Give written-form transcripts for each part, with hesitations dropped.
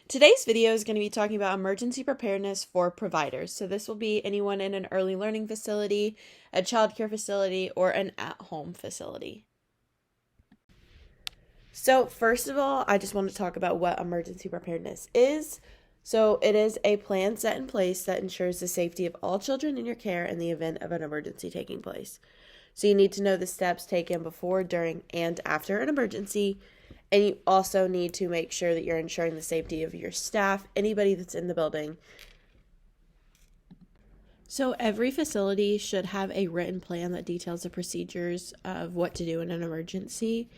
Today's video is going to be talking about emergency preparedness for providers. So this will be anyone in an early learning facility, a childcare facility, or an at-home facility. So first of all, I just want to talk about what emergency preparedness is. So it is a plan set in place that ensures the safety of all children in your care in the event of an emergency taking place. So you need to know the steps taken before, during, and after an emergency. And you also need to make sure that you're ensuring the safety of your staff, anybody that's in the building. So every facility should have a written plan that details the procedures of what to do in an emergency.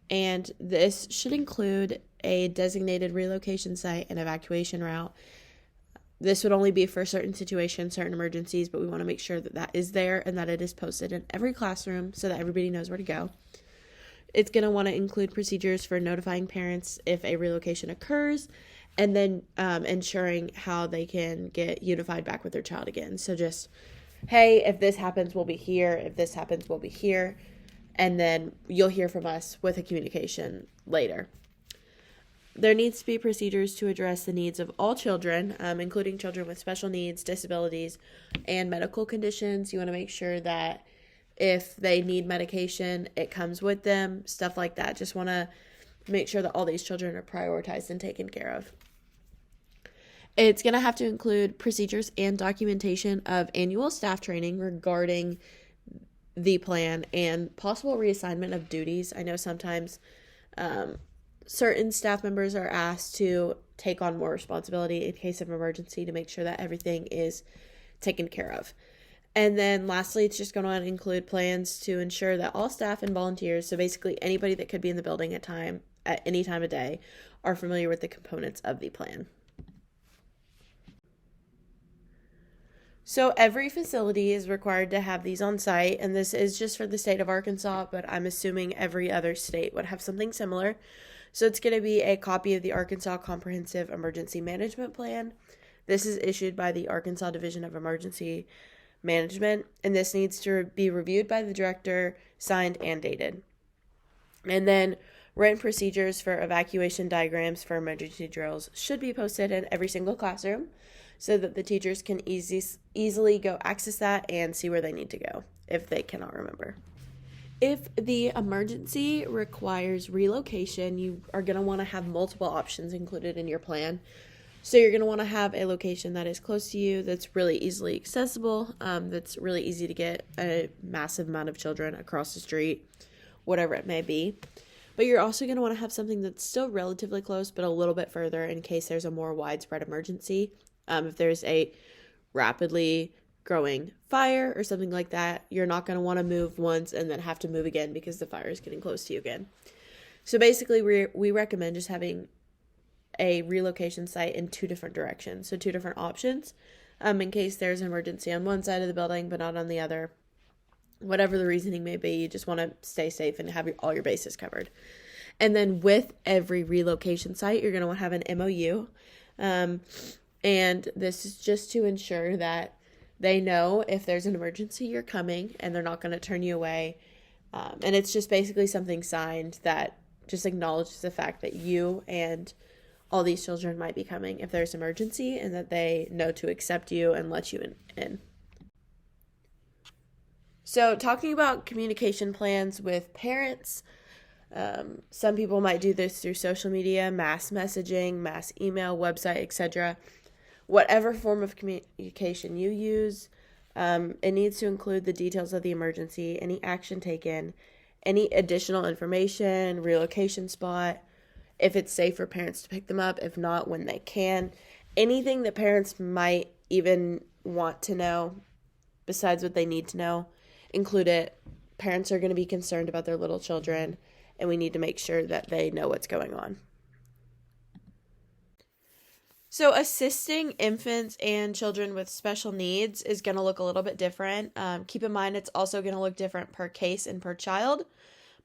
And this should include a designated relocation site and evacuation route. This would only be for certain situations, certain emergencies, but we want to make sure that that is there and that it is posted in every classroom so that everybody knows where to go. It's going to want to include procedures for notifying parents if a relocation occurs, and then ensuring how they can get unified back with their child again. So just, hey, if this happens, we'll be here. If this happens, we'll be here. And then you'll hear from us with a communication later. There needs to be procedures to address the needs of all children, including children with special needs, disabilities, and medical conditions. You want to make sure that if they need medication, it comes with them, stuff like that. Just want to make sure that all these children are prioritized and taken care of. It's going to have to include procedures and documentation of annual staff training regarding the plan and possible reassignment of duties. I know sometimes certain staff members are asked to take on more responsibility in case of emergency to make sure that everything is taken care of. And then lastly, it's just going to include plans to ensure that all staff and volunteers, so basically anybody that could be in the building at any time of day, are familiar with the components of the plan. So every facility is required to have these on site, and this is just for the state of Arkansas, but I'm assuming every other state would have something similar. So it's going to be a copy of the Arkansas Comprehensive Emergency Management Plan. This is issued by the Arkansas Division of Emergency Management, and this needs to be reviewed by the director, signed, and dated. And then written procedures for evacuation diagrams for emergency drills should be posted in every single classroom so that the teachers can easily go access that and see where they need to go if they cannot remember. If the emergency requires relocation, you are going to want to have multiple options included in your plan. So you're going to want to have a location that is close to you, that's really easily accessible, that's really easy to get a massive amount of children across the street, whatever it may be. But you're also going to want to have something that's still relatively close, but a little bit further in case there's a more widespread emergency. If there's a rapidly growing fire or something like that, you're not going to want to move once and then have to move again because the fire is getting close to you again. So basically, we recommend just having a relocation site in two different directions. So two different options in case there's an emergency on one side of the building but not on the other. Whatever the reasoning may be, you just want to stay safe and have all your bases covered. And then with every relocation site, you're going to want to have an MOU. And this is just to ensure that they know if there's an emergency, you're coming and they're not going to turn you away. And it's just basically something signed that just acknowledges the fact that you and all these children might be coming if there's emergency, and that they know to accept you and let you in. So talking about communication plans with parents, some people might do this through social media, mass messaging, mass email, website, etc. Whatever form of communication you use, it needs to include the details of the emergency, any action taken, any additional information, relocation spot, if it's safe for parents to pick them up, if not, when they can. Anything that parents might even want to know besides what they need to know, include it. Parents are going to be concerned about their little children, and we need to make sure that they know what's going on. So assisting infants and children with special needs is going to look a little bit different. Keep in mind it's also going to look different per case and per child.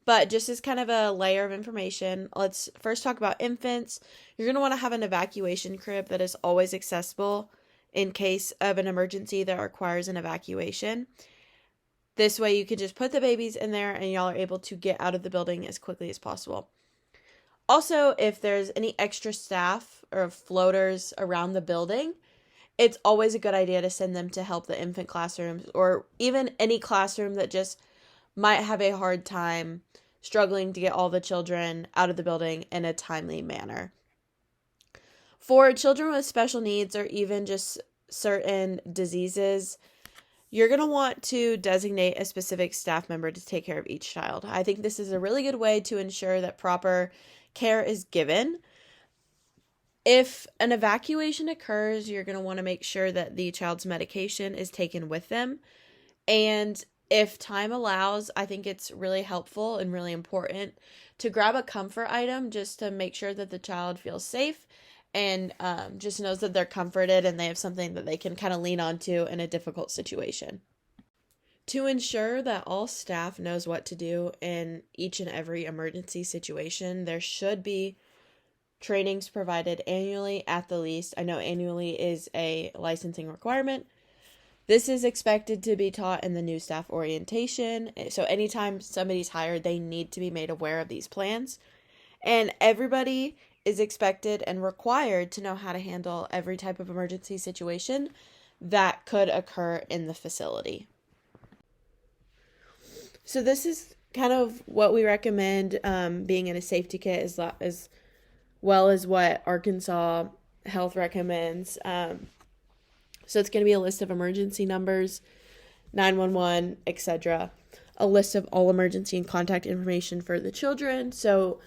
But just as kind of a layer of information, let's first talk about infants. You're going to want to have an evacuation crib that is always accessible in case of an emergency that requires an evacuation. This way you can just put the babies in there and y'all are able to get out of the building as quickly as possible. Also, if there's any extra staff or floaters around the building, it's always a good idea to send them to help the infant classrooms, or even any classroom that just might have a hard time struggling to get all the children out of the building in a timely manner. For children with special needs or even just certain diseases, you're going to want to designate a specific staff member to take care of each child. I think this is a really good way to ensure that proper care is given. If an evacuation occurs, you're going to want to make sure that the child's medication is taken with them. And if time allows, I think it's really helpful and really important to grab a comfort item just to make sure that the child feels safe and just knows that they're comforted and they have something that they can kind of lean onto in a difficult situation. To ensure that all staff knows what to do in each and every emergency situation, there should be trainings provided annually at the least. I know annually is a licensing requirement. This is expected to be taught in the new staff orientation. So anytime somebody's hired, they need to be made aware of these plans. And everybody is expected and required to know how to handle every type of emergency situation that could occur in the facility. So this is kind of what we recommend being in a safety kit, as well as what Arkansas Health recommends. So it's going to be a list of emergency numbers, 911, etc. A list of all emergency and contact information for the children. So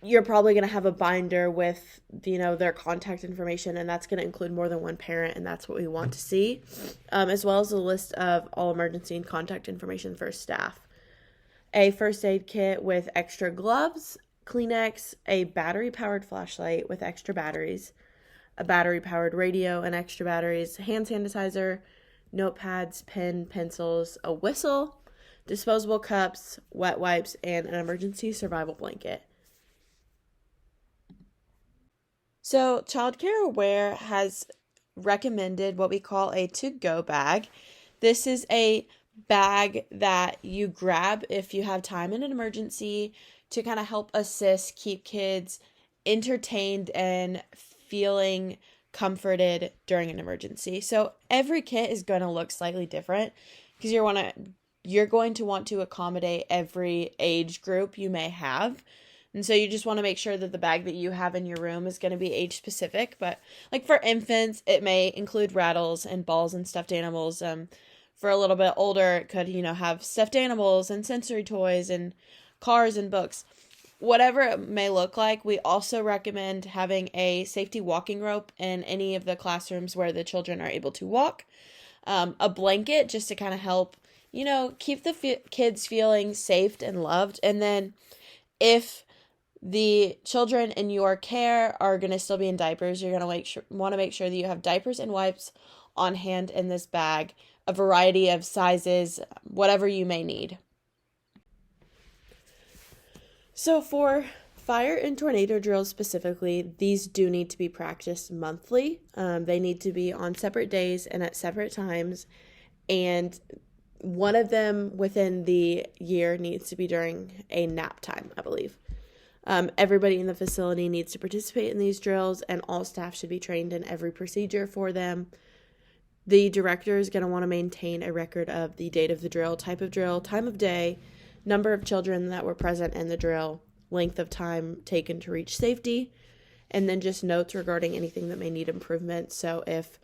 you're probably going to have a binder with, their contact information, and that's going to include more than one parent, and that's what we want to see, as well as a list of all emergency and contact information for staff. A first aid kit with extra gloves, Kleenex, a battery-powered flashlight with extra batteries, a battery-powered radio and extra batteries, hand sanitizer, notepads, pen, pencils, a whistle, disposable cups, wet wipes, and an emergency survival blanket. So Child Care Aware has recommended what we call a to-go bag. This is a bag that you grab if you have time in an emergency to kind of help assist keep kids entertained and feeling comforted during an emergency. So every kit is going to look slightly different because you're going to want to accommodate every age group you may have. And so you just want to make sure that the bag that you have in your room is going to be age specific. But like for infants, it may include rattles and balls and stuffed animals. For a little bit older, it could, have stuffed animals and sensory toys and cars and books. Whatever it may look like, we also recommend having a safety walking rope in any of the classrooms where the children are able to walk. A blanket just to kind of help, keep the kids feeling safe and loved. And then if the children in your care are going to still be in diapers, you're going to want to make sure that you have diapers and wipes on hand in this bag, a variety of sizes, whatever you may need. So for fire and tornado drills specifically, these do need to be practiced monthly. They need to be on separate days and at separate times, and one of them within the year needs to be during a nap time, I believe. Everybody in the facility needs to participate in these drills, and all staff should be trained in every procedure for them. The director is going to want to maintain a record of the date of the drill, type of drill, time of day, number of children that were present in the drill, length of time taken to reach safety, and then just notes regarding anything that may need improvement. So if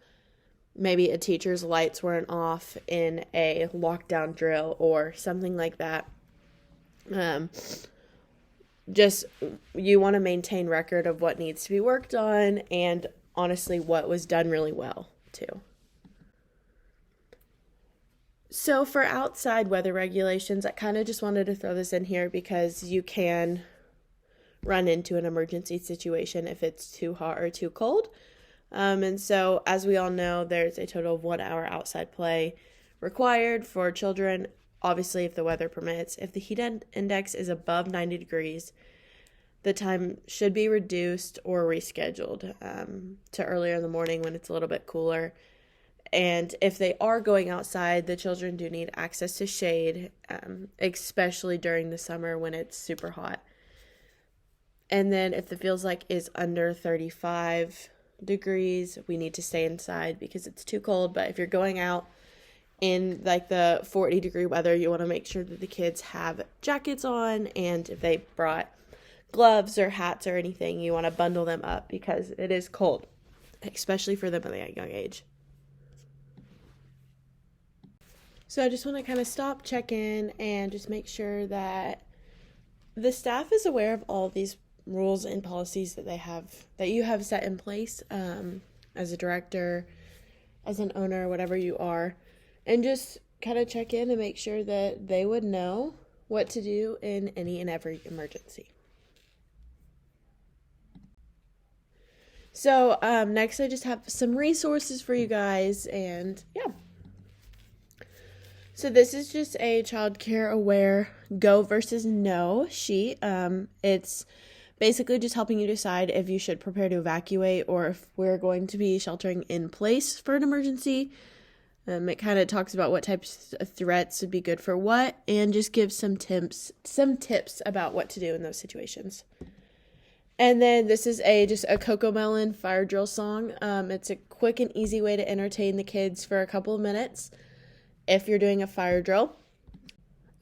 maybe a teacher's lights weren't off in a lockdown drill or something like that, just you want to maintain record of what needs to be worked on and honestly what was done really well too. So for outside weather regulations, I kind of just wanted to throw this in here because you can run into an emergency situation if it's too hot or too cold. And so as we all know, there's a total of 1 hour outside play required for children. Obviously, if the weather permits, if the heat index is above 90 degrees, the time should be reduced or rescheduled to earlier in the morning when it's a little bit cooler. And if they are going outside, the children do need access to shade, especially during the summer when it's super hot. And then if the feels like is under 35 degrees, we need to stay inside because it's too cold. But if you're going out in like the 40-degree weather, you want to make sure that the kids have jackets on, and if they brought gloves or hats or anything, you want to bundle them up because it is cold, especially for them at a young age. So I just want to kind of stop, check in, and just make sure that the staff is aware of all these rules and policies that you have set in place as a director, as an owner, whatever you are, and just kind of check in and make sure that they would know what to do in any and every emergency. So next I just have some resources for you guys, and yeah. So this is just a child care aware go versus no sheet. It's basically just helping you decide if you should prepare to evacuate or if we're going to be sheltering in place for an emergency. It kind of talks about what types of threats would be good for what, and just gives some tips about what to do in those situations. And then this is just a Cocomelon fire drill song. It's a quick and easy way to entertain the kids for a couple of minutes if you're doing a fire drill.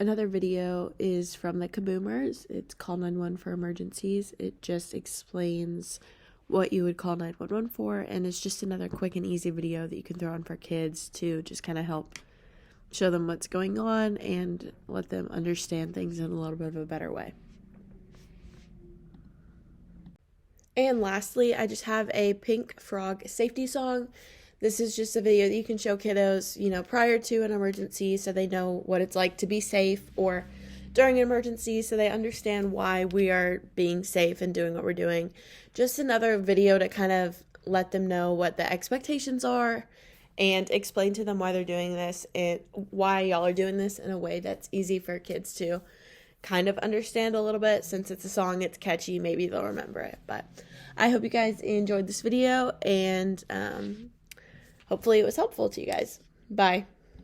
Another video is from the Kaboomers. It's Call 911 for emergencies. It just explains what you would call 911 for, and it's just another quick and easy video that you can throw on for kids to just kind of help show them what's going on and let them understand things in a little bit of a better way. And lastly, I just have a Pink Frog safety song. This is just a video that you can show kiddos, prior to an emergency so they know what it's like to be safe, or during an emergency so they understand why we are being safe and doing what we're doing. Just another video to kind of let them know what the expectations are and explain to them why they're doing this and why y'all are doing this in a way that's easy for kids to kind of understand a little bit. Since it's a song, it's catchy, maybe they'll remember it. But I hope you guys enjoyed this video, and hopefully it was helpful to you guys. Bye.